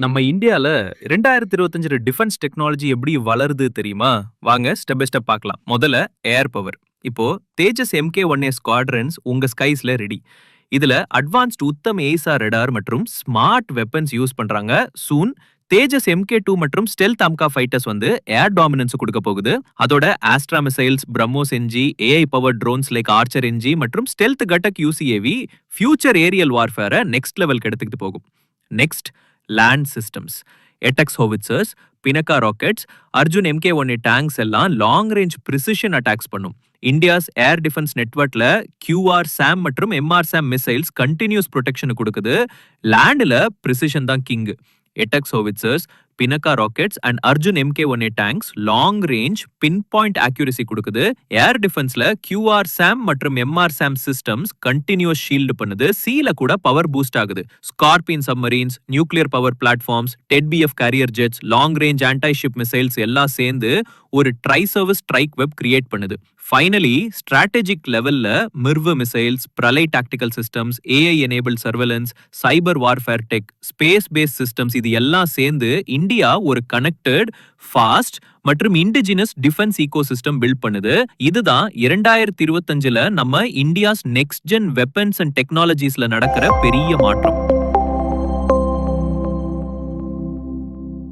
நம்ம இந்தியால 2025 defence technology எப்படி வளருது தெரியுமா? வாங்க ஸ்டெப் பை ஸ்டெப் பார்க்கலாம். முதல்ல ஏர் பவர். இப்போ தேஜஸ் MK-1A ஸ்குவாட்ரன்ஸ் உங்க ஸ்கைஸ்ல ரெடி. இதுல அட்வான்ஸ்ட் உத்தம் ஏசா ரடார் மற்றும் ஸ்மார்ட் வெப்பன்ஸ் யூஸ் பண்றாங்க. சூன் தேஜஸ் MK-2 மற்றும் stealth AMCA fighters air dominance கொடுக்க போகுது. அதோட Astra missiles, BrahMos NG, AI power drones like archer NG மற்றும் stealth Ghatak UCAV future aerial வார்ஃபேரை நெக்ஸ்ட் லெவலுக்கு எடுத்துக்கிட்டு போகும். Next land systems. ATAGS howitzers, Pinaka rockets, Arjun MK-1A tanks எல்லாம் லாங் ரேஞ்ச் பிரிசிஷன் அட்டாக்ஸ் பண்ணும். இந்தியாஸ் ஏர் டிஃபென்ஸ் நெட்வொர்க்ல QRSAM மற்றும் MRSAM மிசைல்ஸ் கண்டினியூஸ் ப்ரொடெக்ஷன் கொடுக்குது. லேண்ட்ல பிரிசிஷன் தான் king. ATAGS howitzers, Pinaka rockets and Arjun MK-1A tanks long range pin point accuracy கொடுக்குது. Air டிஃபென்ஸ்ல QRSAM மற்றும் MRSAM சிஸ்டம்ஸ் கண்டினியூஸ் ஷீல்டு பண்ணுது. சீல கூட பவர் பூஸ்ட் ஆகுது. Scorpene submarines, nuclear power platforms, TED-BF carrier jets, long range anti ship missiles எல்லாம் சேர்ந்து ஒரு tri service strike web create பண்ணுது. ஃபைனலி ஸ்ட்ராட்டஜிக் லெவல்ல MIRV missiles, Pralay tactical systems, AI enable surveillance, cyber warfare tech, space based systems இது எல்லாம் சேர்ந்து India ஒரு connected, fast மற்றும் இண்டிஜினஸ் டிஃபென்ஸ் ஈகோசிஸ்டம் பில்ட் பண்ணுது. இதுதான் 2025ல நம்ம India's next gen weapons and டெக்னாலஜிஸ்ல நடக்கிற பெரிய மாற்றம்.